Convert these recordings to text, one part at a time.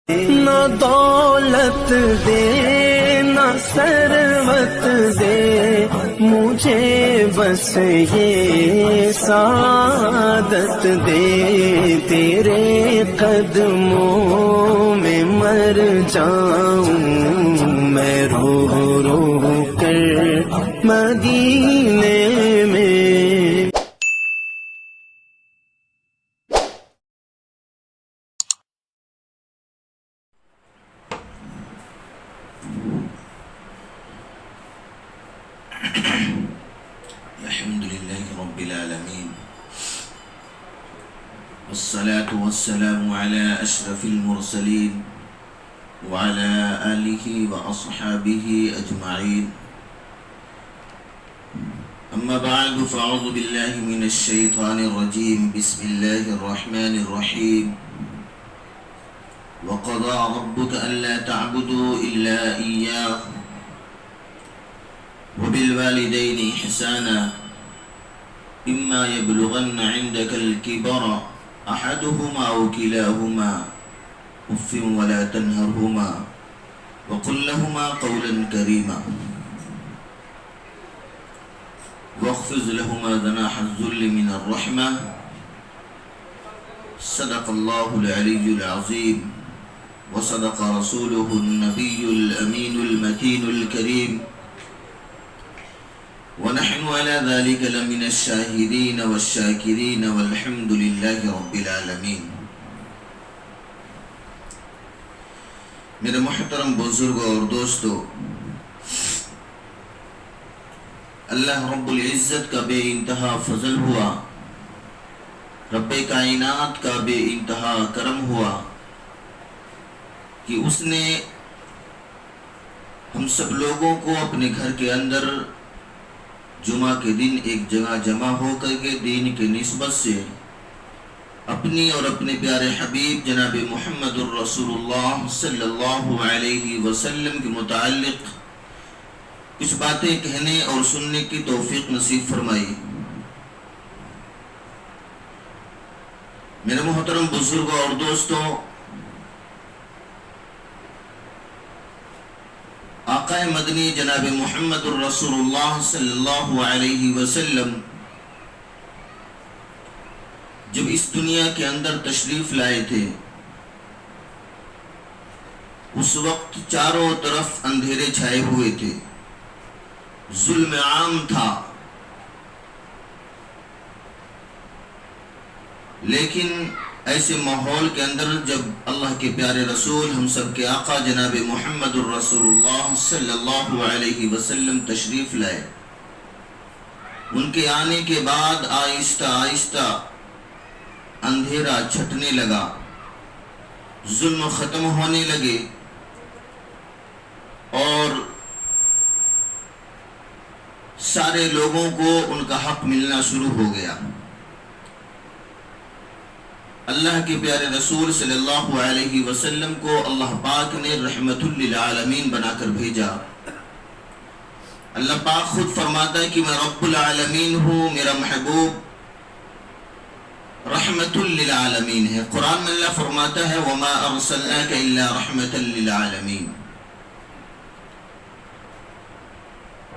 نہ دولت دے نہ ثروت دے مجھے بس یہ سعادت دے، تیرے قدموں میں مر جاؤں میں رو رو کر مدینے میں۔ الحمد لله رب العالمين، والصلاة والسلام على أشرف المرسلين وعلى آله وأصحابه أجمعين. أما بعد، فأعوذ بالله من الشيطان الرجيم. بسم الله الرحمن الرحيم. وقضى ربك ألا تعبدوا إلا إياه وبالوالدين إحسانا إما يبلغن عندك الكبر أحدهما أو كلاهما أف ولا تنهرهما وقل لهما قولا كريما واخفض لهما جناح الذل من الرحمة. صدق الله العلي العظيم وصدق رسوله النبي الأمين المكين الكريم، ونحن على ذلك لمن الشاهدين والشاكرين والحمد لله رب العالمين. میرے محترم بزرگوں اور دوستو، اللہ رب العزت کا بے انتہا فضل ہوا، رب کائنات کا بے انتہا کرم ہوا کہ اس نے ہم سب لوگوں کو اپنے گھر کے اندر جمعہ کے دن ایک جگہ جمع ہو کر کے دین کے نسبت سے اپنی اور اپنے پیارے حبیب جناب محمد الرسول اللہ صلی اللہ علیہ وسلم کے متعلق کچھ باتیں کہنے اور سننے کی توفیق نصیب فرمائی. میرے محترم بزرگوں اور دوستوں، آقا مدنی جناب محمد الرسول اللہ صلی اللہ علیہ وسلم جب اس دنیا کے اندر تشریف لائے تھے، اس وقت چاروں طرف اندھیرے چھائے ہوئے تھے، ظلم عام تھا، لیکن ایسے ماحول کے اندر جب اللہ کے پیارے رسول ہم سب کے آقا جناب محمد الرسول اللہ صلی اللہ علیہ وسلم تشریف لائے، ان کے آنے کے بعد آہستہ آہستہ اندھیرا چھٹنے لگا، ظلم ختم ہونے لگے اور سارے لوگوں کو ان کا حق ملنا شروع ہو گیا. اللہ کے پیارے رسول صلی اللہ علیہ وسلم کو اللہ پاک نے رحمت للعالمین بنا کر بھیجا. اللہ پاک خود فرماتا ہے کہ میں رب العالمین ہوں، میرا محبوب رحمت للعالمین ہے. قرآن میں اللہ فرماتا ہے وَمَا أَرْسَلْنَاكَ إِلَّا رَحْمَةً لِلْعَالَمِينَ،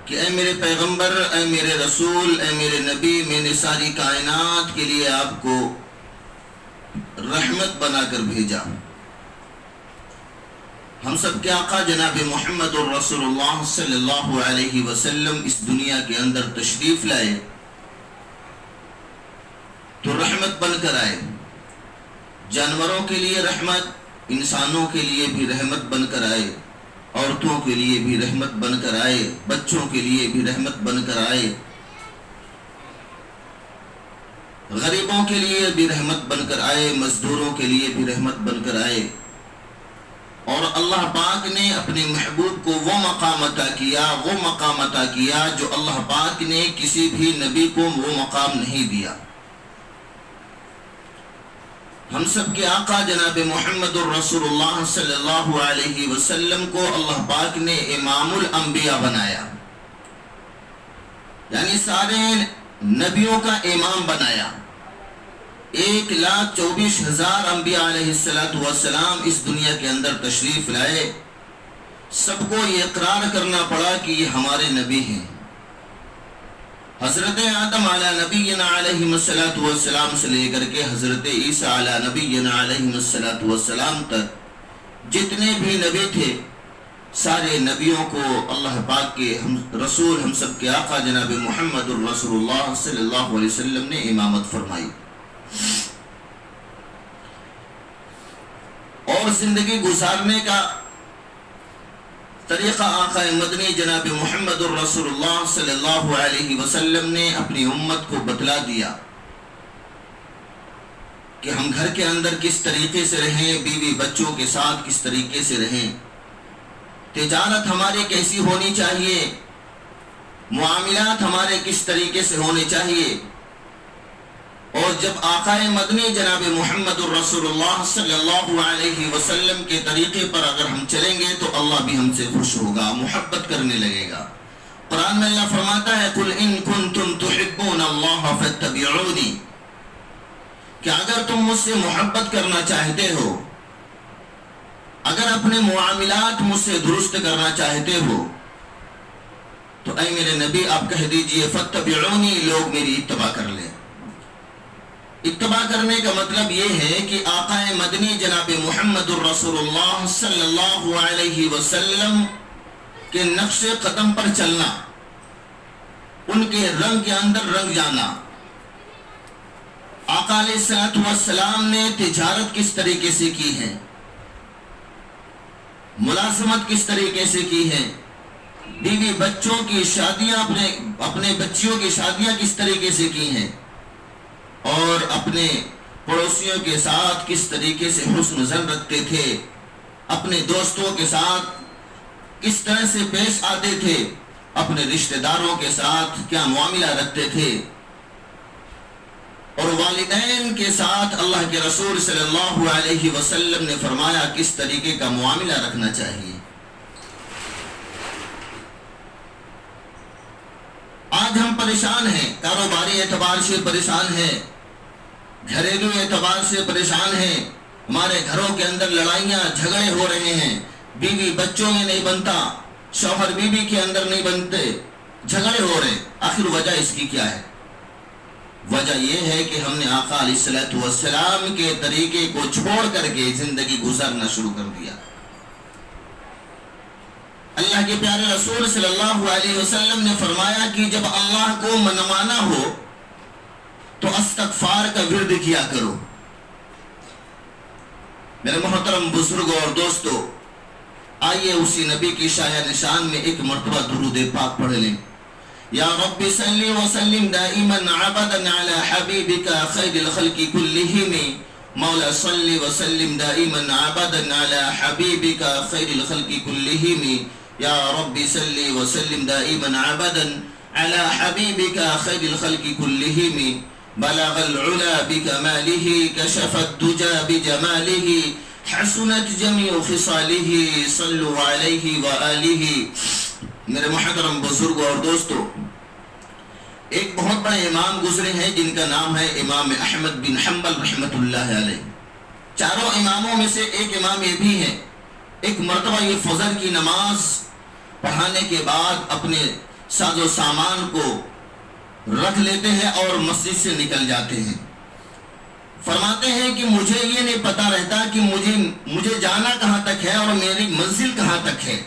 کہ اے میرے پیغمبر، اے میرے رسول، اے میرے نبی، میں نے ساری کائنات کے لیے آپ کو رحمت بنا کر بھیجا. ہم سب کے آقا جناب محمد الرسول اللہ صلی اللہ علیہ وسلم اس دنیا کے اندر تشریف لائے تو رحمت بن کر آئے، جانوروں کے لیے رحمت، انسانوں کے لیے بھی رحمت بن کر آئے، عورتوں کے لیے بھی رحمت بن کر آئے، بچوں کے لیے بھی رحمت بن کر آئے، غریبوں کے لیے بھی رحمت بن کر آئے، مزدوروں کے لیے بھی رحمت بن کر آئے. اور اللہ پاک نے اپنے محبوب کو وہ مقام عطا کیا جو اللہ پاک نے کسی بھی نبی کو وہ مقام نہیں دیا. ہم سب کے آقا جناب محمد الرسول اللہ صلی اللہ علیہ وسلم کو اللہ پاک نے امام الانبیاء بنایا، یعنی سارے نبیوں کا امام بنایا. 1,24,000 انبیاء علیہ السلام اس دنیا کے اندر تشریف لائے، سب کو یہ اقرار کرنا پڑا کہ یہ ہمارے نبی ہیں۔ حضرت آدم علی نبینا علیہ السلام سے لے کر کے حضرت عیسیٰ علی نبینا علیہ السلام تک جتنے بھی نبی تھے، سارے نبیوں کو اللہ پاک کے رسول ہم سب کے آقا جناب محمد الرسول اللہ صلی اللہ علیہ وسلم نے امامت فرمائی۔ اور زندگی گزارنے کا طریقہ آقا مدنی جناب محمد الرسول اللہ صلی اللہ علیہ وسلم نے اپنی امت کو بتلا دیا کہ ہم گھر کے اندر کس طریقے سے رہیں، بیوی بچوں کے ساتھ کس طریقے سے رہیں، تجارت ہماری کیسی ہونی چاہیے، معاملات ہمارے کس طریقے سے ہونے چاہیے۔ اور جب آقا مدنی جناب محمد الرسول اللہ صلی اللہ علیہ وسلم کے طریقے پر اگر ہم چلیں گے تو اللہ بھی ہم سے خوش ہوگا، محبت کرنے لگے گا۔ قرآن میں اللہ فرماتا ہے قُلْ إِن كُنْتُمْ تُحِبُّونَ اللَّهَ فَاتَّبِعُونِي، کہ اگر تم مجھ سے محبت کرنا چاہتے ہو، اگر اپنے معاملات مجھ سے درست کرنا چاہتے ہو، تو اے میرے نبی آپ کہہ دیجئے فَاتَّبِعُونِي، لوگ میری اتباع کر لیں۔ اتباع کرنے کا مطلب یہ ہے کہ آقا مدنی جناب محمد الرسول اللہ صلی اللہ علیہ وسلم کے نقش قدم پر چلنا، ان کے رنگ کے اندر رنگ جانا۔ آقا علیہ السلام نے تجارت کس طریقے سے کی ہے، ملازمت کس طریقے سے کی ہے، بیوی بچوں کی شادیاں اپنے بچیوں کی شادیاں کس طریقے سے کی ہیں، اور اپنے پڑوسیوں کے ساتھ کس طریقے سے حسن ظن رکھتے تھے، اپنے دوستوں کے ساتھ کس طرح سے پیش آتے تھے، اپنے رشتہ داروں کے ساتھ کیا معاملہ رکھتے تھے، اور والدین کے ساتھ اللہ کے رسول صلی اللہ علیہ وسلم نے فرمایا کس طریقے کا معاملہ رکھنا چاہیے۔ آج ہم پریشان ہیں، کاروباری اعتبار سے پریشان ہیں، گھریلو اعتبار سے پریشان ہیں، ہمارے گھروں کے اندر لڑائیاں جھگڑے ہو رہے ہیں، بیوی بچوں میں نہیں بنتا، شوہر بیوی کے اندر نہیں بنتے، جھگڑے ہو رہے ہیں۔ آخر وجہ اس کی کیا ہے؟ وجہ یہ ہے کہ ہم نے آقا علیہ السلام کے طریقے کو چھوڑ کر کے زندگی گزارنا شروع کر دیا۔ اللہ کے پیارے رسول صلی اللہ علیہ وسلم نے فرمایا کہ جب اللہ کو منوانا ہو تو استغفار کا ورد کیا کرو۔ میرے محترم بزرگوں اور دوستو، آئیے اسی نبی کی شایع نشان میں ایک مرتبہ درود پاک پڑھ لیں۔ یا رب صلی وسلم دائما عبدا علی حبیبک خیر الخلق کلہم، مولا صلی وسلم دائما عبدا علی حبیبک خیر الخلق کلہم، یا رب صلی وسلم دائما عبدا علی حبیبک خیر الخلق کلہم، بلغ العلا بکمالہ کشف الدجى بجمالہ حسنت جمیع خصالہ صلوا علیہ وآلہ۔ میرے محترم بزرگوں اور دوستو، ایک بہت بڑے امام گزرے ہیں جن کا نام ہے امام احمد بن حنبل رحمۃ اللہ علیہ۔ چاروں اماموں میں سے ایک امام یہ بھی ہیں، ایک مرتبہ یہ فجر کی نماز پڑھانے کے بعد اپنے ساز و سامان کو رکھ لیتے ہیں اور مسجد سے نکل جاتے ہیں۔ فرماتے ہیں کہ مجھے یہ نہیں پتا رہتا کہ مجھے جانا کہاں تک ہے اور میری منزل کہاں تک ہے۔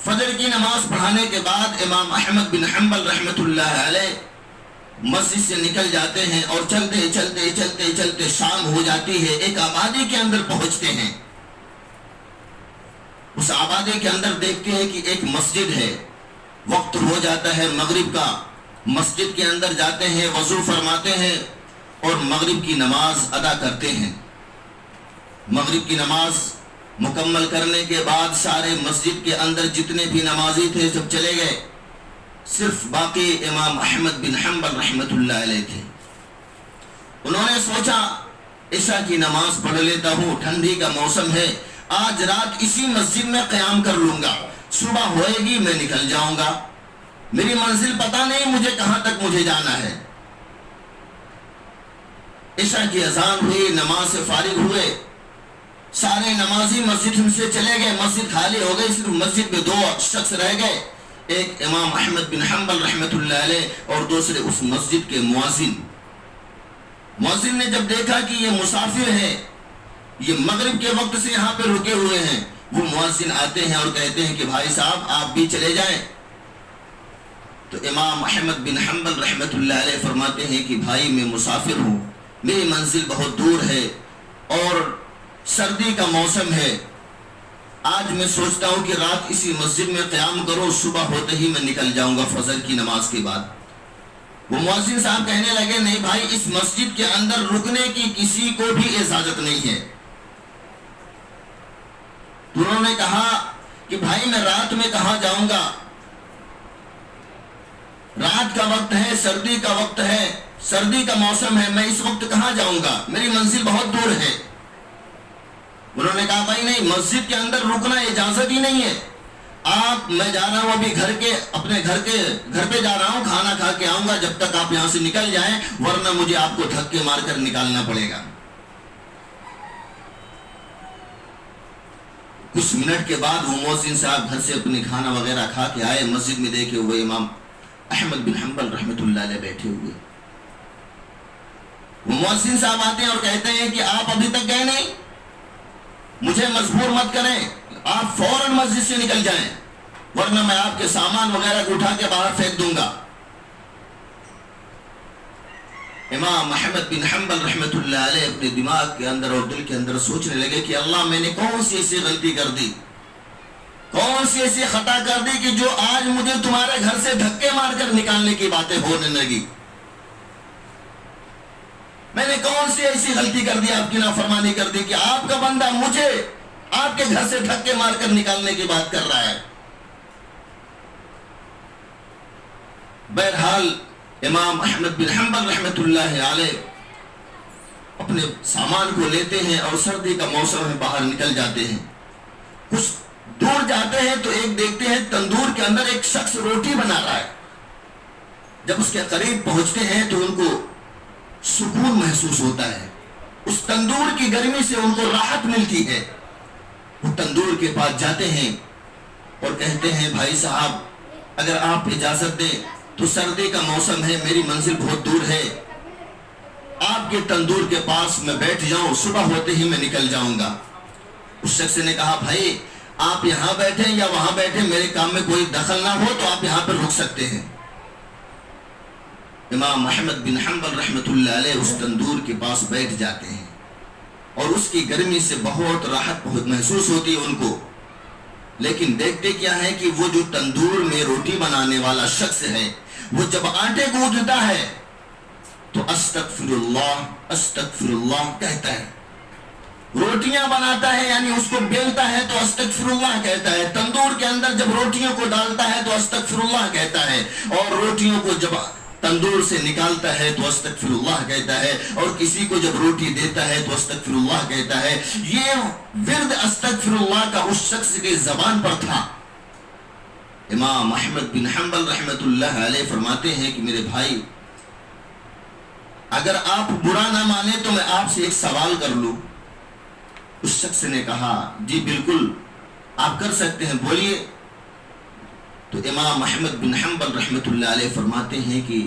فجر کی نماز پڑھانے کے بعد امام احمد بن حنبل رحمۃ اللہ علیہ مسجد سے نکل جاتے ہیں اور چلتے چلتے چلتے چلتے شام ہو جاتی ہے، ایک آبادی کے اندر پہنچتے ہیں۔ اس آبادی کے اندر دیکھتے ہیں کہ ایک مسجد ہے، وقت ہو جاتا ہے مغرب کا، مسجد کے اندر جاتے ہیں، وضو فرماتے ہیں اور مغرب کی نماز ادا کرتے ہیں۔ مغرب کی نماز مکمل کرنے کے بعد سارے مسجد کے اندر جتنے بھی نمازی تھے سب چلے گئے، صرف باقی امام احمد بن حنبل رحمۃ اللہ علیہ تھے۔ انہوں نے سوچا عشاء کی نماز پڑھ لیتا ہوں، ٹھنڈی کا موسم ہے، آج رات اسی مسجد میں قیام کر لوں گا، صبح ہوئے گی میں نکل جاؤں گا، میری منزل پتہ نہیں مجھے کہاں تک مجھے جانا ہے۔ عشاء کی اذان ہوئی، نماز سے فارغ ہوئے، سارے نمازی مسجد سے چلے گئے، مسجد خالی ہو گئی، صرف مسجد میں 2 شخص رہ گئے، ایک امام احمد بن حنبل رحمۃ اللہ علیہ اور دوسرے اس مسجد کے مؤذن۔ مؤذن نے جب دیکھا کہ یہ مسافر ہے، یہ مغرب کے وقت سے یہاں پہ رکے ہوئے ہیں، وہ مؤذن آتے ہیں اور کہتے ہیں کہ بھائی صاحب آپ بھی چلے جائیں۔ تو امام احمد بن حنبل رحمۃ اللہ علیہ فرماتے ہیں کہ بھائی میں مسافر ہوں، میری منزل بہت دور ہے اور سردی کا موسم ہے، آج میں سوچتا ہوں کہ رات اسی مسجد میں قیام کرو، صبح ہوتے ہی میں نکل جاؤں گا فجر کی نماز کے بعد۔ وہ مؤذن صاحب کہنے لگے نہیں بھائی، اس مسجد کے اندر رکنے کی کسی کو بھی اجازت نہیں ہے۔ تو انہوں نے کہا کہ بھائی میں رات میں کہاں جاؤں گا، رات کا وقت ہے، سردی کا وقت ہے، سردی کا موسم ہے، میں اس وقت کہاں جاؤں گا، میری منزل بہت دور ہے۔ انہوں نے کہا بھائی نہیں، مسجد کے اندر رکنا اجازت ہی نہیں ہے، آپ میں جا رہا ہوں ابھی اپنے گھر پہ جا رہا ہوں، کھانا کھا کے آؤں گا، جب تک آپ یہاں سے نکل جائیں، ورنہ مجھے آپ کو دھکے مار کر نکالنا پڑے گا۔ کچھ منٹ کے بعد وہ مؤذن صاحب گھر سے اپنے کھانا وغیرہ کھا کے آئے، مسجد میں دیکھے ہوئے امام احمد بن حنبل رحمۃ اللہ علیہ بیٹھے ہوئے۔ وہ مؤذن صاحب آتے ہیں اور کہتے ہیں کہ آپ ابھی تک گئے نہیں، مجھے مجبور مت کریں، آپ فوراً مسجد سے نکل جائیں، ورنہ میں آپ کے سامان وغیرہ کو اٹھا کے باہر پھینک دوں گا۔ امام احمد بن حنبل رحمۃ اللہ علیہ اپنے دماغ کے اندر اور دل کے اندر سوچنے لگے کہ اللہ میں نے کون سی ایسی غلطی کر دی، کون سی ایسی خطا کر دی کہ جو آج مجھے تمہارے گھر سے دھکے مار کر نکالنے کی باتیں ہونے لگی، میں نے کون سی ایسی غلطی کر دی، آپ کی نافرمانی کر دی کہ آپ کا بندہ مجھے آپ کے گھر سے دھکے مار کر نکالنے کی بات کر رہا ہے۔ بہرحال امام احمد بن حنبل رحمۃ اللہ علیہ اپنے سامان کو لیتے ہیں اور سردی کا موسم ہے، باہر نکل جاتے ہیں۔ کچھ دور جاتے ہیں تو ایک دیکھتے ہیں تندور کے اندر ایک شخص روٹی بنا رہا ہے۔ جب اس کے قریب پہنچتے ہیں تو ان کو سکون محسوس ہوتا ہے، اس تندور کی گرمی سے ان کو راحت ملتی ہے۔ وہ تندور کے پاس جاتے ہیں اور کہتے ہیں بھائی صاحب اگر آپ اجازت دیں تو سردی کا موسم ہے، میری منزل بہت دور ہے، آپ کے تندور کے پاس میں بیٹھ جاؤں، صبح ہوتے ہی میں نکل جاؤں گا۔ اس شخص نے کہا بھائی آپ یہاں بیٹھیں یا وہاں بیٹھیں، میرے کام میں کوئی دخل نہ ہو تو آپ یہاں پر رک سکتے ہیں۔ امام احمد بن حنبل رحمۃ اللہ علیہ اس تندور کے پاس بیٹھ جاتے ہیں اور اس کی گرمی سے بہت راحت محسوس ہوتی ہے ان کو، لیکن دیکھتے کیا ہے کہ وہ جو تندور میں روٹی بنانے والا شخص ہے، وہ جب آٹے گوندتا ہے تو استغفر اللہ کہتا ہے، روٹیاں بناتا ہے یعنی اس کو بیلتا ہے تو استغفر اللہ کہتا ہے، تندور کے اندر جب روٹیوں کو ڈالتا ہے تو استغفر اللہ کہتا ہے، اور روٹیوں کو جب تندور سے نکالتا ہے تو استغفر اللہ کہتا ہے، اور کسی کو جب روٹی دیتا ہے تو استغفر اللہ کہتا ہے۔ یہ ورد استغفر اللہ کا اس شخص کی زبان پر تھا۔ امام احمد بن حنبل رحمۃ اللہ علیہ فرماتے ہیں کہ میرے بھائی اگر آپ برا نہ مانے تو میں آپ سے ایک سوال کر لوں۔ اس شخص نے کہا جی بالکل آپ کر سکتے ہیں، بولیے۔ تو امام احمد بن حنبل رحمۃ اللہ علیہ فرماتے ہیں کہ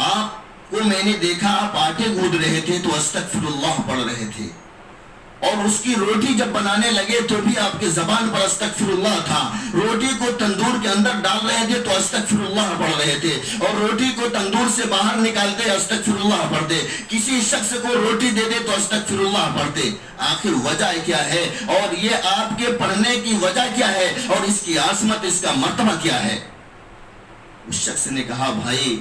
آپ کو میں نے دیکھا آپ آٹے گوندھ رہے تھے تو استغفر اللہ پڑھ رہے تھے، اور اس کی روٹی جب بنانے لگے تو بھی آپ کے زبان پر استغفر اللہ تھا، روٹی کو تندور کے اندر ڈال رہے تھے تو استغفر اللہ پڑھ رہے تھے، اور روٹی کو تندور سے باہر نکالتے استغفر اللہ پڑھتے، کسی شخص کو روٹی دے دے تو استغفر اللہ پڑھتے۔ آخر وجہ کیا ہے اور یہ آپ کے پڑھنے کی وجہ کیا ہے اور اس کی عظمت، اس کا مرتبہ کیا ہے؟ اس شخص نے کہا بھائی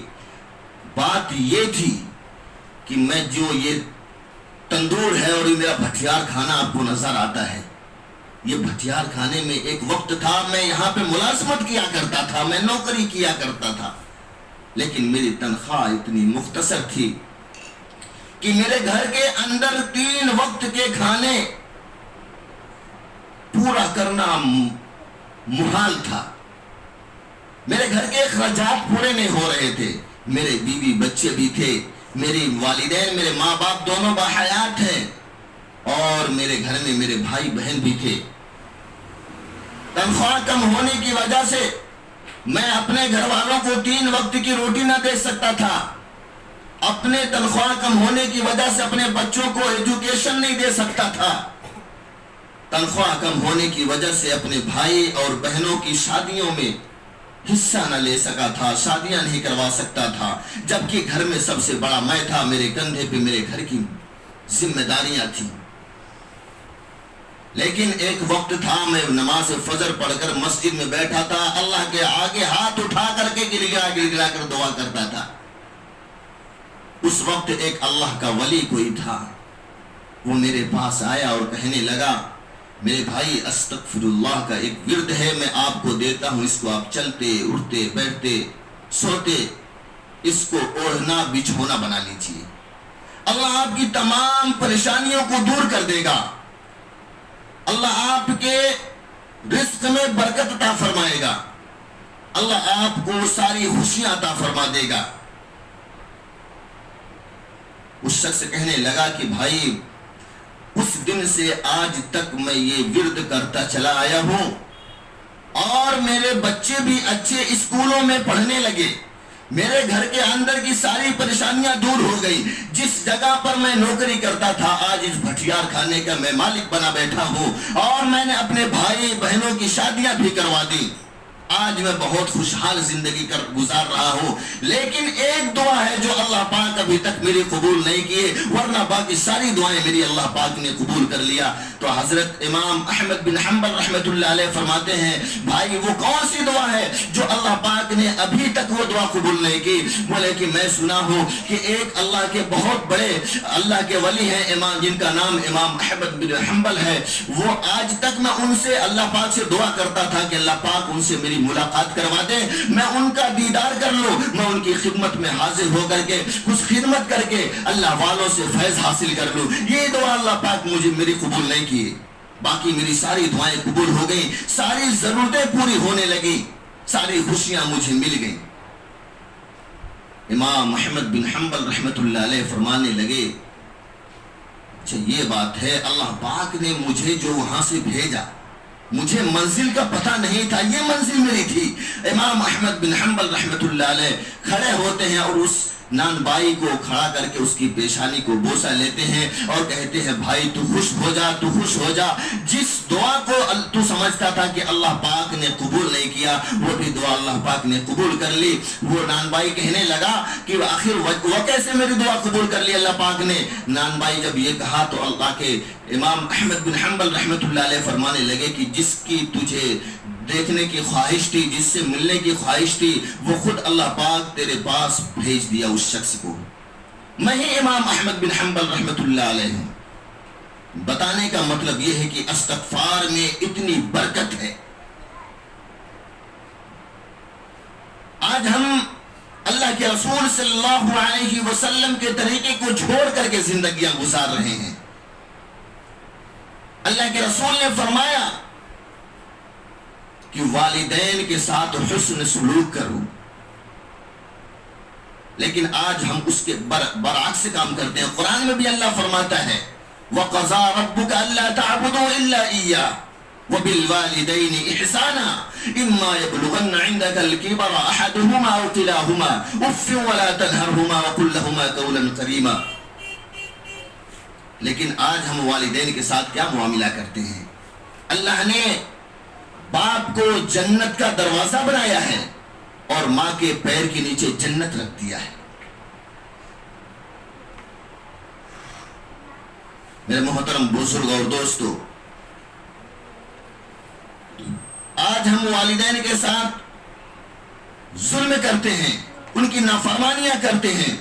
بات یہ تھی کہ میں جو یہ تندور ہے اور یہ میرا بھٹیار کھانا آپ کو نظر آتا ہے، یہ بھٹیار کھانے میں ایک وقت تھا میں یہاں پہ ملازمت کیا کرتا تھا، میں نوکری کیا کرتا تھا، لیکن میری تنخواہ اتنی مختصر تھی کہ میرے گھر کے اندر 3 وقت کے کھانے پورا کرنا محال تھا، میرے گھر کے اخراجات پورے نہیں ہو رہے تھے، میرے بیوی بچے بھی تھے، میری والدین میرے ماں باپ دونوں باحیات ہیں، اور میرے گھر میں میرے بھائی بہن بھی تھے۔ تنخواہ کم ہونے کی وجہ سے میں اپنے گھر والوں کو 3 وقت کی روٹی نہ دے سکتا تھا، اپنے تنخواہ کم ہونے کی وجہ سے اپنے بچوں کو ایجوکیشن نہیں دے سکتا تھا، تنخواہ کم ہونے کی وجہ سے اپنے بھائی اور بہنوں کی شادیوں میں حصہ نہ لے سکا تھا، شادیاں نہیں کروا سکتا تھا، جبکہ گھر میں سب سے بڑا میں تھا، میرے کندھے پہ میرے گھر کی ذمہ داریاں تھیں۔ لیکن ایک وقت تھا میں نماز فجر پڑھ کر مسجد میں بیٹھا تھا، اللہ کے آگے ہاتھ اٹھا کر کے گڑگڑا کر دعا کرتا تھا۔ اس وقت ایک اللہ کا ولی کوئی تھا، وہ میرے پاس آیا اور کہنے لگا، میرے بھائی استغفر اللہ کا ایک ورد ہے، میں آپ کو دیتا ہوں، اس کو آپ چلتے اٹھتے بیٹھتے سوتے اس کو اوڑھنا بچھونا بنا لیجیے، اللہ آپ کی تمام پریشانیوں کو دور کر دے گا، اللہ آپ کے رزق میں برکت عطا فرمائے گا، اللہ آپ کو ساری خوشیاں عطا فرما دے گا۔ اس شخص کہنے لگا کہ بھائی اس دن سے آج تک میں یہ ورد کرتا چلا آیا ہوں، اور میرے بچے بھی اچھے اسکولوں میں پڑھنے لگے، میرے گھر کے اندر کی ساری پریشانیاں دور ہو گئی، جس جگہ پر میں نوکری کرتا تھا آج اس بھٹیار کھانے کا میں مالک بنا بیٹھا ہوں، اور میں نے اپنے بھائی بہنوں کی شادیاں بھی کروا دی، آج میں بہت خوشحال زندگی گزار رہا ہوں۔ لیکن ایک دعا ہے جو اللہ پاک ابھی تک میری قبول نہیں کیے، ورنہ باقی ساری دعائیں میری اللہ پاک نے قبول کر لیا۔ تو حضرت امام احمد بن حنبل رحمۃ اللہ علیہ فرماتے ہیں، بھائی وہ کون سی دعا ہے جو اللہ پاک نے ابھی تک وہ دعا قبول نہیں کی؟ بولے کہ میں سنا ہوں کہ ایک اللہ کے بہت بڑے اللہ کے ولی ہیں امام، جن کا نام امام احمد بن حنبل ہے، وہ آج تک میں ان سے اللہ پاک سے دعا کرتا تھا کہ اللہ پاک ان سے میری ملاقات کروا دے، میں ان کا دیدار کر لوں، میں ان کی خدمت میں حاضر ہو کر کے کچھ خدمت کر کے اللہ والوں سے فیض حاصل کر لوں۔ یہ دعا اللہ پاک مجھے میری قبول نہیں کی، باقی میری ساری دعائیں قبول ہو گئیں، ساری ضرورتیں پوری ہونے لگی، ساری خوشیاں مجھے مل گئیں۔ امام احمد بن حنبل رحمۃ اللہ علیہ فرمانے لگے، اچھا یہ بات ہے، اللہ پاک نے مجھے جو وہاں سے بھیجا، مجھے منزل کا پتہ نہیں تھا، یہ منزل میری تھی۔ امام احمد بن حنبل رحمۃ اللہ علیہ کھڑے ہوتے ہیں اور اس نان بائی کو کھڑا کر کے اس کی پیشانی کو بوسہ لیتے ہیں اور کہتے ہیں، بھائی تو خوش ہو جا، تو خوش ہو جا، جس دعا کو تو سمجھتا تھا کہ اللہ پاک نے قبول نہیں کیا، وہ بھی دعا اللہ پاک نے قبول کر لی۔ وہ نان بائی کہنے لگا کہ آخر وہ کیسے میری دعا قبول کر لی اللہ پاک نے؟ نان بائی جب یہ کہا تو اللہ کے امام احمد بن حنبل رحمۃ اللہ علیہ فرمانے لگے کہ جس کی تجھے دیکھنے کی خواہش تھی، جس سے ملنے کی خواہش تھی، وہ خود اللہ پاک تیرے پاس بھیج دیا اس شخص کو۔ میں ہی امام احمد بن حنبل رحمۃ اللہ علیہ ہوں۔ بتانے کا مطلب یہ ہے کہ استغفار میں اتنی برکت ہے۔ آج ہم اللہ کے رسول صلی اللہ علیہ وسلم کے طریقے کو چھوڑ کر کے زندگیاں گزار رہے ہیں۔ اللہ کے رسول نے فرمایا کہ والدین کے ساتھ حسن سلوک کرو، لیکن آج ہم اس کے برعکس کام کرتے ہیں۔ قرآن میں بھی اللہ فرماتا ہے، وَقَضَى رَبُّكَ أَلَّا تَعْبُدُوا إِلَّا إِيَّاهُ وَبِالْوَالِدَيْنِ إِحْسَانًا إِمَّا يَبْلُغَنَّ عِندَكَ الْكِبَرَ أَحَدُهُمَا أَوْ كِلَاهُمَا أُفٍّ وَلَا تَنْهَرْهُمَا وَقُل لَّهُمَا قَوْلًا كَرِيمًا۔ لیکن آج ہم والدین کے ساتھ کیا معاملہ کرتے ہیں؟ اللہ نے باپ کو جنت کا دروازہ بنایا ہے اور ماں کے پیر کے نیچے جنت رکھ دیا ہے۔ میرے محترم بزرگ اور دوستو، آج ہم والدین کے ساتھ ظلم کرتے ہیں، ان کی نافرمانیاں کرتے ہیں۔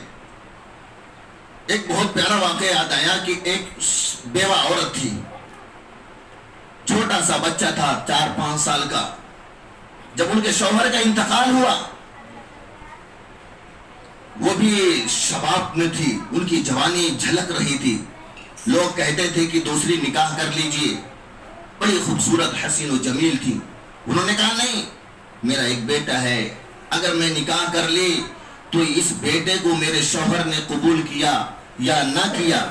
ایک بہت پیارا واقعہ یاد آیا کہ ایک بیوہ عورت تھی، چھوٹا سا بچہ تھا 4-5 سال کا۔ جب ان کے شوہر کا انتقال ہوا، وہ بھی شباب میں تھی، ان کی جوانی جھلک رہی تھی، لوگ کہتے تھے کہ دوسری نکاح کر لیجئے، بڑی خوبصورت حسین و جمیل تھی۔ انہوں نے کہا نہیں، میرا ایک بیٹا ہے، اگر میں نکاح کر لی تو اس بیٹے کو میرے شوہر نے قبول کیا یا نہ کیا،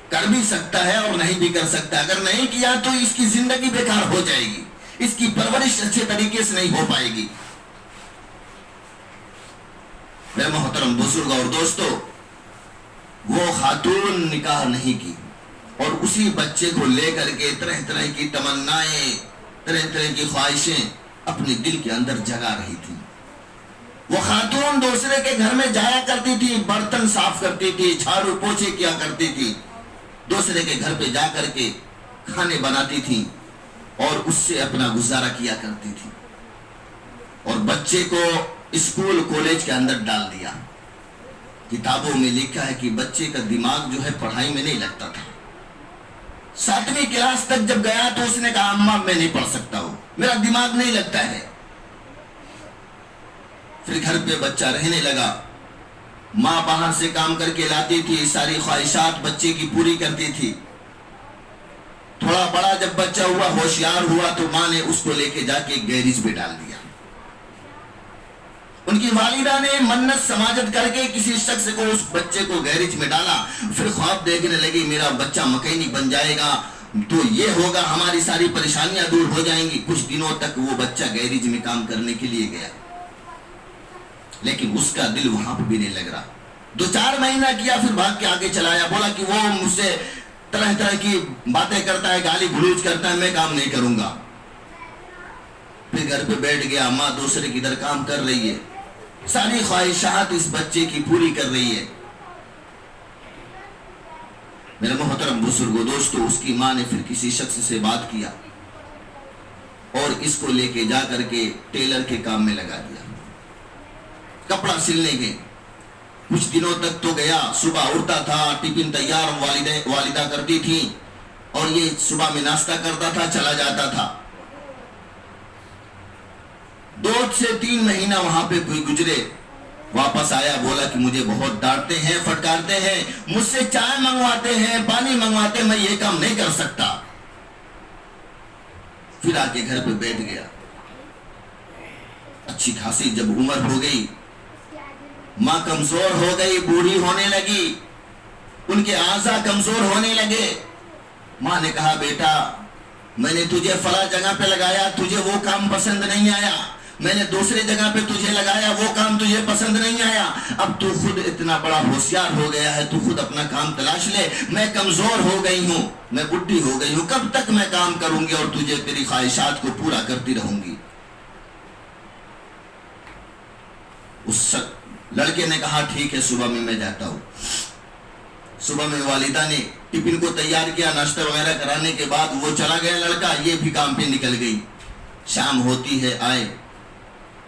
کر بھی سکتا ہے اور نہیں بھی کر سکتا. اگر نہیں کیا تو اس کی زندگی بیکار ہو جائے گی، اس کی پرورش اچھے طریقے سے نہیں ہو پائے گی. میرے محترم بزرگ اور دوستو، وہ خاتون نکاح نہیں کی اور اسی بچے کو لے کر کے طرح طرح کی تمنائیں، طرح طرح کی خواہشیں اپنے دل کے اندر جگا رہی تھی. وہ خاتون دوسرے کے گھر میں جایا کرتی تھی، برتن صاف کرتی تھی، جھاڑو پوچھے کیا کرتی تھی، دوسرے کے گھر پہ جا کر کے کھانے بناتی تھی اور اس سے اپنا گزارا کیا کرتی تھی. اور بچے کو اسکول کالج کے اندر ڈال دیا. کتابوں میں لکھا ہے کہ بچے کا دماغ جو ہے پڑھائی میں نہیں لگتا تھا. 7ویں کلاس تک جب گیا تو اس نے کہا اماں میں نہیں پڑھ سکتا ہوں، میرا دماغ نہیں لگتا ہے. پھر گھر پہ بچہ رہنے لگا، ماں باہر سے کام کر کے لاتی تھی، ساری خواہشات بچے کی پوری کرتی تھی. تھوڑا بڑا جب بچہ ہوا، ہوشیار ہوا، تو ماں نے اس کو لے کے جا کے گیریج پہ ڈال دیا. ان کی والدہ نے منت سماجت کر کے کسی شخص کو اس بچے کو گیریج میں ڈالا. پھر خواب دیکھنے لگی میرا بچہ مکینک بن جائے گا تو یہ ہوگا، ہماری ساری پریشانیاں دور ہو جائیں گی. کچھ دنوں تک وہ بچہ گیریج میں کام کرنے کے لیے گیا، لیکن اس کا دل وہاں پہ بھی نہیں لگ رہا. 2-4 مہینہ کیا، پھر بھاگ کے آگے چلایا. بولا کہ وہ مجھ سے طرح طرح کی باتیں کرتا ہے، گالی گلوچ کرتا ہے، میں کام نہیں کروں گا. پھر گھر پہ بیٹھ گیا، ماں دوسرے کی ادھر کام کر رہی ہے، ساری خواہشات اس بچے کی پوری کر رہی ہے. میرے محترم بزرگوں دوستو، اس کی ماں نے پھر کسی شخص سے بات کیا اور اس کو لے کے جا کر کے ٹیلر کے کام میں لگا دیا، کپڑا سلنے کے. کچھ دنوں تک تو گیا، صبح اٹھتا تھا، ٹفن تیار والدہ کرتی تھی اور یہ صبح میں ناشتہ کرتا تھا، چلا جاتا تھا. 2 سے 3 مہینہ وہاں پہ کوئی گزرے، واپس آیا، بولا کہ مجھے بہت ڈانٹتے ہیں، پھٹکارتے ہیں، مجھ سے چائے منگواتے ہیں، پانی منگواتے ہیں، میں یہ کام نہیں کر سکتا. پھر آ کے گھر پہ بیٹھ گیا. اچھی خاصی جب عمر ہو گئی، ماں کمزور ہو گئی، بوڑھی ہونے لگی، ان کے اعضاء کمزور ہونے لگے. ماں نے کہا بیٹا میں نے تجھے فلاں جگہ پہ لگایا، تجھے وہ کام پسند نہیں آیا، میں نے دوسرے جگہ پہ تجھے لگایا، وہ کام تجھے پسند نہیں آیا. اب تو خود اتنا بڑا ہوشیار ہو گیا ہے، تو خود اپنا کام تلاش لے. میں کمزور ہو گئی ہوں، میں بڈھی ہو گئی ہوں، کب تک میں کام کروں گی اور تجھے تیری خواہشات کو پورا کرتی رہوں گی. اس لڑکے نے کہا ٹھیک ہے، صبح میں جاتا ہوں. صبح میں والدہ نے ٹفن کو تیار کیا، ناشتہ وغیرہ کرانے کے بعد وہ چلا گیا لڑکا، یہ بھی کام پہ نکل گئی. شام ہوتی ہے، آئے،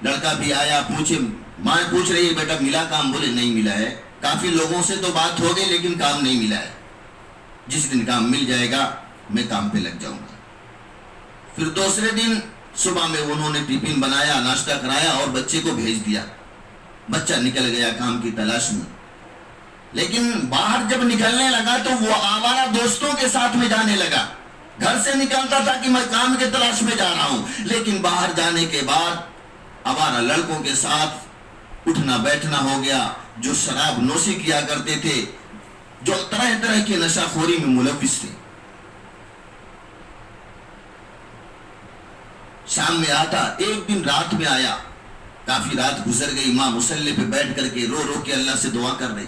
لڑکا بھی آیا، پوچھے، ماں پوچھ رہی ہے بیٹا ملا کام؟ بولے نہیں ملا ہے، کافی لوگوں سے تو بات ہو گئی لیکن کام نہیں ملا ہے، جس دن کام مل جائے گا میں کام پہ لگ جاؤں گا. پھر دوسرے دن صبح میں انہوں نے ٹفن بنایا، ناشتہ کرایا اور بچے کو بھیج دیا. بچہ نکل گیا کام کی تلاش میں. لیکن باہر جب نکلنے لگا تو وہ آوارہ دوستوں کے ساتھ میں جانے لگا. گھر سے نکلتا تھا کہ میں کام کے تلاش میں جا رہا ہوں، لیکن باہر جانے کے بعد آوارہ لڑکوں کے ساتھ اٹھنا بیٹھنا ہو گیا، جو شراب نوشی کیا کرتے تھے، جو طرح طرح کی نشہ خوری میں ملوث تھے. شام میں آتا، ایک دن رات میں آیا، کافی رات گزر گئی، ماں مصلی پہ بیٹھ کر کے رو رو کے اللہ سے دعا کر رہی.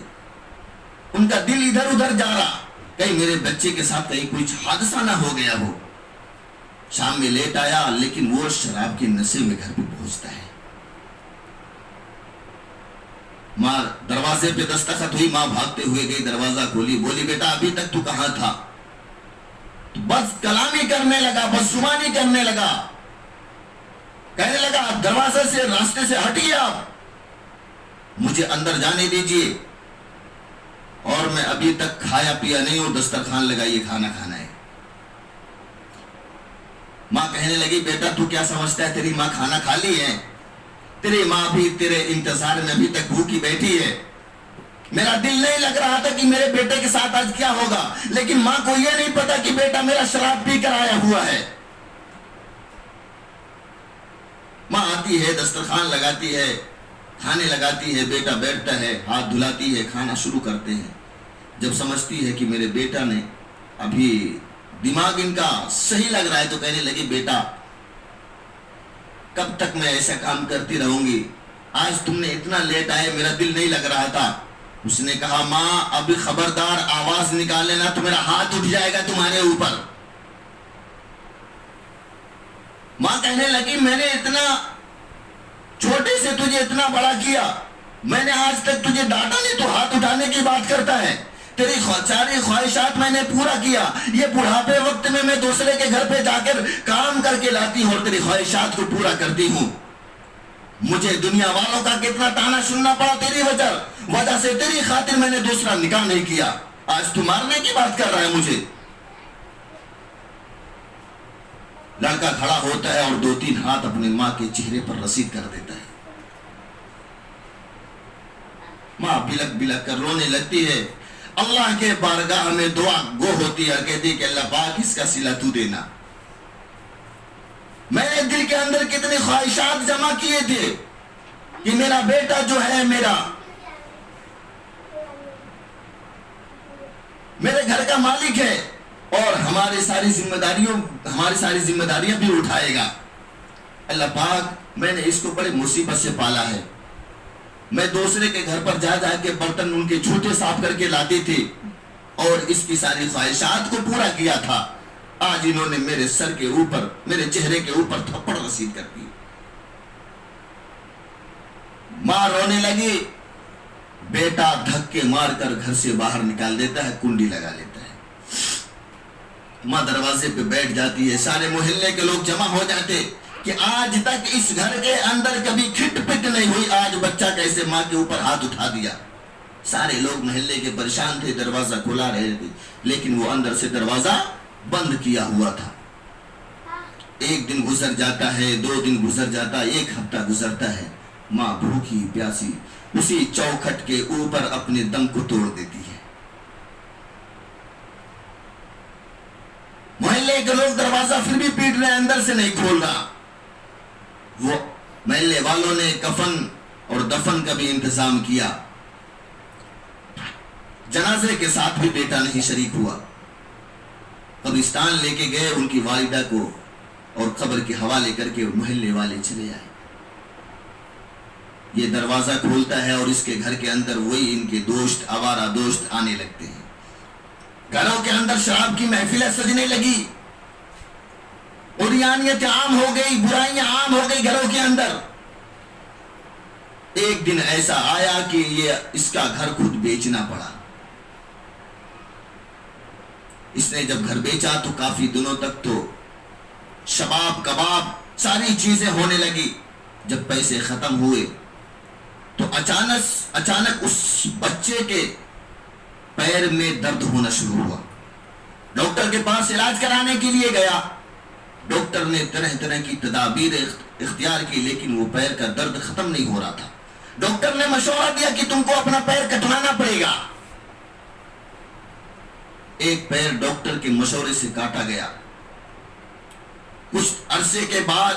ان کا دل ادھر ادھر جا رہا، کہیں میرے بچے کے ساتھ کہیں کچھ حادثہ نہ ہو گیا ہو. شام میں لیٹ آیا، لیکن وہ شراب کے نشے میں گھر پہ پہنچتا ہے. ماں دروازے پہ دستخط ہوئی، ماں بھاگتے ہوئے گئی، دروازہ کھولی، بولی بیٹا ابھی تک تو کہاں تھا؟ بس کلامی کرنے لگا، بس زبانی کرنے لگا، کہنے لگا دروازے سے، راستے سے ہٹیے، آپ مجھے اندر جانے دیجئے، اور میں ابھی تک کھایا پیا نہیں ہوں، دسترخوان لگائیے، کھانا کھانا ہے. ماں کہنے لگی بیٹا تو کیا سمجھتا ہے تیری ماں کھانا کھا لی ہے؟ تیری ماں بھی تیرے انتظار میں ابھی تک بھوکی بیٹھی ہے. میرا دل نہیں لگ رہا تھا کہ میرے بیٹے کے ساتھ آج کیا ہوگا، لیکن ماں کو یہ نہیں پتا کہ بیٹا میرا شراب پی کر آیا ہوا ہے. ماں آتی ہے، دسترخوان لگاتی ہے، کھانے لگاتی ہے، بیٹا بیٹھتا ہے، ہاتھ دھلاتی ہے، کھانا شروع کرتے ہیں۔ جب سمجھتی ہے کہ میرے بیٹا نے ابھی دماغ ان کا صحیح لگ رہا ہے تو کہنے لگی بیٹا کب تک میں ایسا کام کرتی رہوں گی، آج تم نے اتنا لیٹ آئے، میرا دل نہیں لگ رہا تھا۔ اس نے کہا ماں ابھی خبردار آواز نکال لینا تو میرا ہاتھ اٹھ جائے گا تمہارے اوپر۔ ماں کہنے لگی میں نے اتنا چھوٹے سے تجھے اتنا بڑا کیا، میں نے آج تک تجھے ڈانٹا نہیں، تو ہاتھ اٹھانے کی بات کرتا ہے، تیری ساری خواہشات میں نے پورا کیا، یہ بڑھاپے وقت میں دوسرے کے گھر پہ جا کر کام کر کے لاتی ہوں اور تیری خواہشات کو پورا کرتی ہوں۔ مجھے دنیا والوں کا کتنا تانا سننا پڑا تیری وجہ سے، تیری خاطر میں نے دوسرا نکاح نہیں کیا، آج تو مارنے کی بات کر رہا ہے مجھے۔ لڑکا کھڑا ہوتا ہے اور 2-3 ہاتھ اپنی ماں کے چہرے پر رسید کر دیتا ہے۔ ماں بلک بلک کر رونے لگتی ہے، اللہ کے بارگاہ میں دعا گو ہوتی ہے، کہتی کہ اللہ پاک اس کا صلہ تو دینا۔ میں نے دل کے اندر کتنی خواہشات جمع کیے تھے کہ میرا بیٹا جو ہے میرے گھر کا مالک ہے اور ہماری ساری ذمہ داریاں بھی اٹھائے گا۔ اللہ پاک میں نے اس کو بڑی مصیبت سے پالا ہے، میں دوسرے کے گھر پر جا کے برتن ان کے جھوٹے صاف کر کے لاتی تھی اور اس کی ساری خواہشات کو پورا کیا تھا، آج انہوں نے میرے سر کے اوپر، میرے چہرے کے اوپر تھپڑ رسید کر دی۔ ماں رونے لگی، بیٹا دھکے مار کر گھر سے باہر نکال دیتا ہے، کنڈی لگا لیتا ہے۔ ماں دروازے پہ بیٹھ جاتی ہے، سارے محلے کے لوگ جمع ہو جاتے کہ آج تک اس گھر کے اندر کبھی کھٹ پٹ نہیں ہوئی، آج بچہ کیسے ماں کے اوپر ہاتھ اٹھا دیا۔ سارے لوگ محلے کے پریشان تھے، دروازہ کھلا رہے تھے لیکن وہ اندر سے دروازہ بند کیا ہوا تھا۔ ایک دن گزر جاتا ہے، 2 دن گزر جاتا ہے، 1 ہفتہ گزرتا ہے، ماں بھوکی پیاسی اسی چوکھٹ کے اوپر اپنے دم کو توڑ دیتی ہے۔ محلے کے لوگ دروازہ پھر بھی پیٹ رہے ہیں، اندر سے نہیں کھول رہا۔ وہ محلے والوں نے کفن اور دفن کا بھی انتظام کیا، جنازے کے ساتھ بھی بیٹا نہیں شریک ہوا۔ قبرستان لے کے گئے ان کی والدہ کو اور قبر کے حوالے کر کے محلے والے چلے آئے۔ یہ دروازہ کھولتا ہے اور اس کے گھر کے اندر وہی ان کے دوست، آوارہ دوست آنے لگتے ہیں۔ گھروں کے اندر شراب کی محفلیں سجنے لگی، عریانیت عام ہو گئی، برائیاں عام ہو گئی گھروں کے اندر۔ ایک دن ایسا آیا کہ اس کا گھر خود بیچنا پڑا۔ اس نے جب گھر بیچا تو کافی دنوں تک تو شباب کباب ساری چیزیں ہونے لگی۔ جب پیسے ختم ہوئے تو اچانک اس بچے کے پیر میں درد ہونا شروع ہوا۔ ڈاکٹر کے پاس علاج کرانے کے لیے گیا، ڈاکٹر نے طرح طرح کی تدابیر اختیار کی لیکن وہ پیر کا درد ختم نہیں ہو رہا تھا۔ ڈاکٹر نے مشورہ دیا کہ تم کو اپنا پیر کٹوانا پڑے گا۔ ایک پیر ڈاکٹر کے مشورے سے کاٹا گیا، کچھ عرصے کے بعد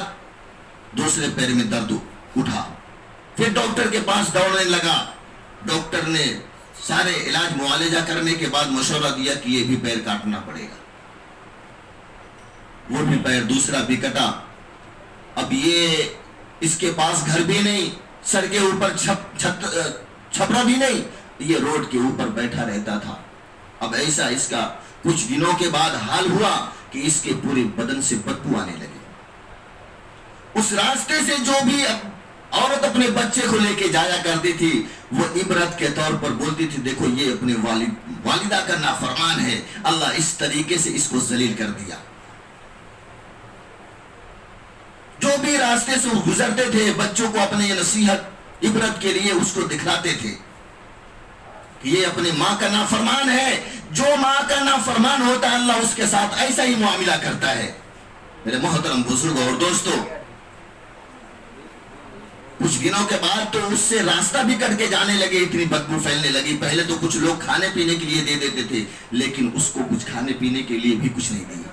دوسرے پیر میں درد اٹھا، پھر ڈاکٹر کے پاس دوڑنے لگا۔ ڈاکٹر نے سارے علاج معالجہ کرنے کے بعد مشورہ دیا کہ یہ بھی پیر کاٹنا پڑے گا۔ وہ بھی پیر دوسرا بھی کٹا۔ اب یہ اس کے پاس گھر بھی نہیں، سر کے اوپر چھپرا بھی نہیں، یہ روڈ کے اوپر بیٹھا رہتا تھا۔ اب ایسا اس کا کچھ دنوں کے بعد حال ہوا کہ اس کے پورے بدن سے بدبو آنے لگے۔ اس راستے سے جو بھی عورت اپنے بچے کو لے کے جایا کرتی تھی وہ عبرت کے طور پر بولتی تھی دیکھو یہ اپنے والدہ کا نافرمان ہے، اللہ اس طریقے سے اس کو ذلیل کر دیا۔ جو بھی راستے سے گزرتے تھے بچوں کو اپنے نصیحت عبرت کے لیے اس کو دکھلاتے تھے کہ یہ اپنے ماں کا نافرمان ہے، جو ماں کا نافرمان ہوتا ہے اللہ اس کے ساتھ ایسا ہی معاملہ کرتا ہے۔ میرے محترم بزرگوں اور دوستوں، کچھ دنوں کے بعد تو اس سے راستہ بھی کٹ کے جانے لگے، اتنی بدبو پھیلنے لگی۔ پہلے تو کچھ لوگ کھانے پینے کے لیے دے دیتے تھے لیکن اس کو کچھ کھانے پینے کے لیے بھی کچھ نہیں دیا،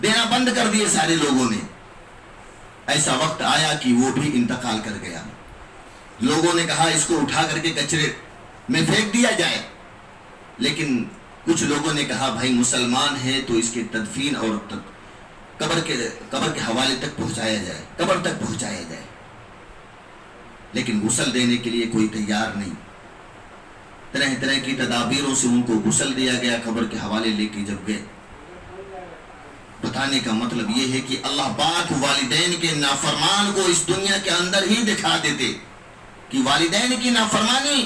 دینا بند کر دیے سارے لوگوں نے۔ ایسا وقت آیا کہ وہ بھی انتقال کر گیا۔ لوگوں نے کہا اس کو اٹھا کر کے کچرے میں پھینک دیا جائے، لیکن کچھ لوگوں نے کہا بھائی مسلمان ہے تو اس کے تدفین اور قبر کے حوالے تک پہنچایا جائے، قبر تک پہنچایا جائے، لیکن غسل دینے کے لیے کوئی تیار نہیں۔ طرح طرح کی تدابیروں سے ان کو غسل دیا گیا، قبر کے حوالے لے کے جب گئے۔ بتانے کا مطلب یہ ہے کہ اللہ پاک والدین کے نافرمان کو اس دنیا کے اندر ہی دکھا دیتے کہ والدین کی نافرمانی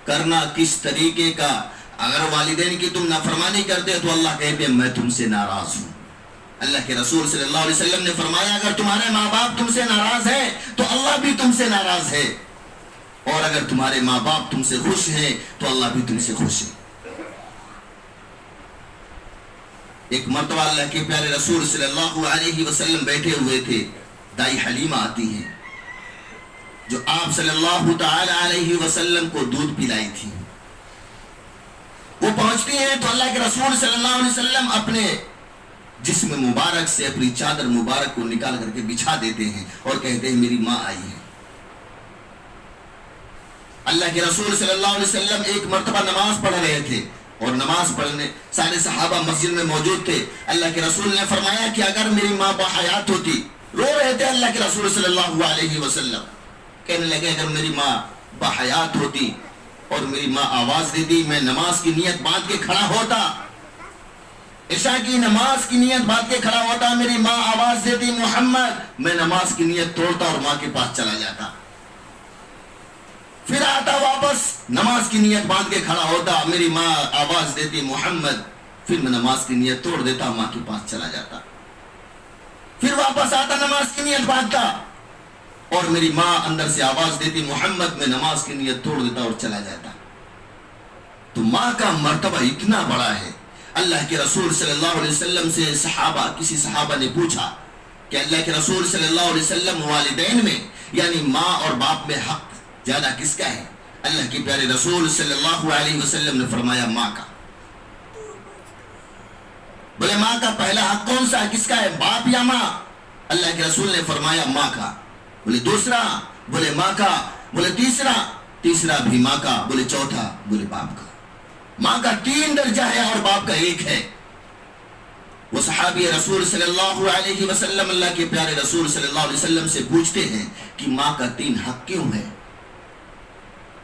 کرنا کس طریقے کا۔ اگر والدین کی تم نافرمانی کرتے تو اللہ کہتے میں تم سے ناراض ہوں۔ اللہ کے رسول صلی اللہ علیہ وسلم نے فرمایا اگر تمہارے ماں باپ تم سے ناراض ہیں تو اللہ بھی تم سے ناراض ہے، اور اگر تمہارے ماں باپ تم سے خوش ہیں تو اللہ بھی تم سے خوش ہے۔ ایک مرتبہ اللہ کے پیارے رسول صلی اللہ علیہ وسلم بیٹھے ہوئے تھے، دائی حلیمہ آتی ہیں جو آپ صلی اللہ تعالی علیہ وسلم کو دودھ پلائی تھی۔ وہ پہنچتی ہیں تو اللہ کے رسول صلی اللہ علیہ وسلم اپنے جسم مبارک سے اپنی چادر مبارک کو نکال کر کے بچھا دیتے ہیں اور کہتے ہیں میری ماں آئی ہے۔ اللہ کے رسول صلی اللہ علیہ وسلم ایک مرتبہ نماز پڑھ رہے تھے اور نماز پڑھنے سارے صحابہ مسجد میں موجود تھے۔ اللہ کے رسول نے فرمایا کہ اگر میری ماں باحیات ہوتی، رو رہے تھے اللہ کے رسول صلی اللہ علیہ وسلم، کہنے لگے اگر میری ماں باحیات ہوتی اور میری ماں آواز دیتی میں نماز کی نیت باندھ کے کھڑا ہوتا، عشاء کی نماز کی نیت باندھ کے کھڑا ہوتا، میری ماں آواز دیتی محمد، میں نماز کی نیت توڑتا اور ماں کے پاس چلا جاتا، پھر آتا واپس نماز کی نیت باندھ کے کھڑا ہوتا، میری ماں آواز دیتی محمد، پھر میں نماز کی نیت توڑ دیتا، ماں کے پاس چلا جاتا، پھر واپس آتا نماز کی نیت باندھتا اور میری ماں اندر سے آواز دیتی محمد، میں نماز کی نیت توڑ دیتا اور چلا جاتا۔ تو ماں کا مرتبہ اتنا بڑا ہے۔ اللہ کے رسول صلی اللہ علیہ وسلم سے کسی صحابہ نے پوچھا کہ اللہ کے رسول صلی اللہ علیہ وسلم والدین میں یعنی ماں اور باپ میں حق زیادہ کس کا ہے؟ اللہ کے پیارے رسول صلی اللہ علیہ وسلم نے فرمایا ماں کا۔ بولے ماں کا پہلا حق کون سا ہے، کس کا ہے، باپ یا ماں؟ اللہ کے رسول نے فرمایا ماں کا۔ بولے دوسرا؟ بولے ماں کا۔ بولے تیسرا بھی ماں کا۔ بولے چوتھا؟ بولے باپ کا۔ ماں کا 3 درجہ ہے اور باپ کا 1 ہے۔ وہ صحابی رسول صلی اللہ علیہ وسلم اللہ کے پیارے رسول صلی اللہ علیہ وسلم سے پوچھتے ہیں کہ ماں کا 3 حق کیوں ہے؟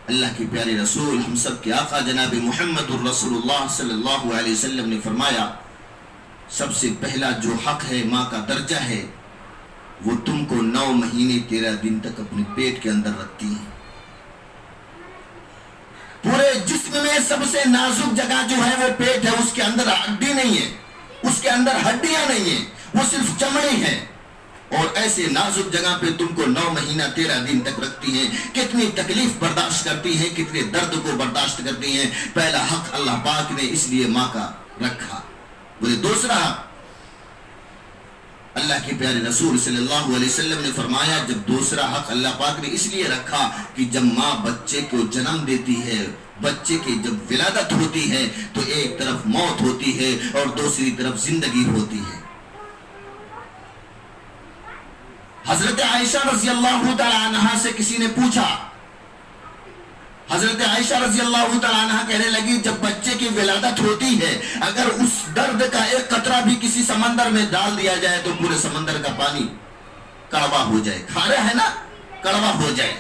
اللہ کے پیارے رسول ہم سب کے آقا جناب محمد الرسول اللہ صلی اللہ علیہ وسلم نے فرمایا سب سے پہلا جو حق ہے ماں کا درجہ ہے وہ تم کو 9 مہینے 13 دن تک اپنے پیٹ کے اندر رکھتی ہیں۔ پورے جسم میں سب سے نازک جگہ جو ہے وہ پیٹ ہے، اس کے اندر ہڈی نہیں ہے، اس کے اندر ہڈیاں نہیں ہیں، وہ صرف چمڑی ہے، اور ایسے نازک جگہ پہ تم کو 9 مہینہ 13 دن تک رکھتی ہیں۔ کتنی تکلیف برداشت کرتی ہیں، کتنے درد کو برداشت کرتی ہیں۔ پہلا حق اللہ پاک نے اس لیے ماں کا رکھا۔ بولے دوسرا حق؟ اللہ کے پیارے رسول صلی اللہ علیہ وسلم نے فرمایا جب دوسرا حق اللہ پاک نے اس لیے رکھا کہ جب ماں بچے کو جنم دیتی ہے، بچے کی جب ولادت ہوتی ہے تو ایک طرف موت ہوتی ہے اور دوسری طرف زندگی ہوتی ہے۔ حضرت عائشہ رضی اللہ تعالی عنہا سے کسی نے پوچھا، حضرت عائشہ رضی اللہ تعالی عنہ کہنے لگی جب بچے کی ولادت ہوتی ہے اگر اس درد کا ایک قطرہ بھی کسی سمندر میں ڈال دیا جائے تو پورے سمندر کا پانی کڑوا ہو جائے، کھارا ہے نا، کڑوا ہو جائے،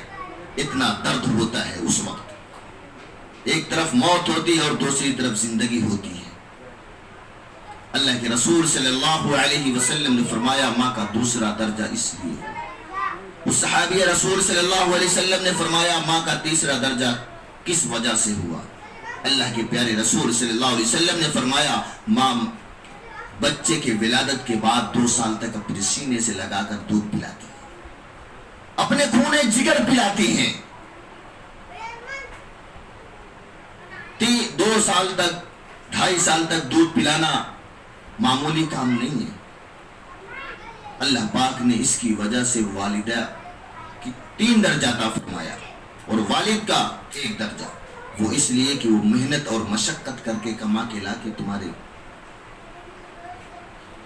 اتنا درد ہوتا ہے اس وقت۔ ایک طرف موت ہوتی ہے اور دوسری طرف زندگی ہوتی ہے۔ اللہ کے رسول صلی اللہ علیہ وسلم نے فرمایا ماں کا دوسرا درجہ اس لیے۔ اس صحابی رسول صلی اللہ علیہ وسلم نے فرمایا ماں کا تیسرا درجہ کس وجہ سے ہوا؟ اللہ کے پیارے رسول صلی اللہ علیہ وسلم نے فرمایا ماں بچے کے ولادت کے بعد 2 سال تک اپنے سینے سے لگا کر دودھ پلاتی ہے، اپنے خون جگر پلاتی ہیں۔ 2 سال تک 2.5 سال تک دودھ پلانا معمولی کام نہیں ہے۔ اللہ پاک نے اس کی وجہ سے والدہ کی 3 درجہ عطا فرمایا اور والد کا 1 درجہ، وہ اس لیے کہ وہ محنت اور مشقت کر کے کما کے لا کے تمہارے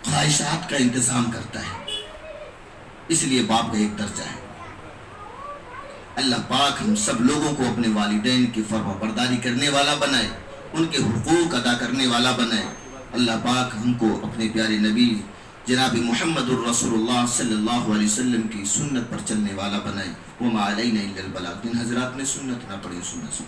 خواہشات کا انتظام کرتا ہے، اس لیے باپ کا 1 درجہ ہے۔ اللہ پاک ہم سب لوگوں کو اپنے والدین کی فرما برداری کرنے والا بنائے، ان کے حقوق ادا کرنے والا بنائے۔ اللہ پاک ہم کو اپنے پیارے نبی جناب محمد الرسول اللہ صلی اللہ علیہ وسلم کی سنت پر چلنے والا بنائے۔ وما علینا الا البلاغ۔ جن حضرات نے سنت نہ پڑھی سنت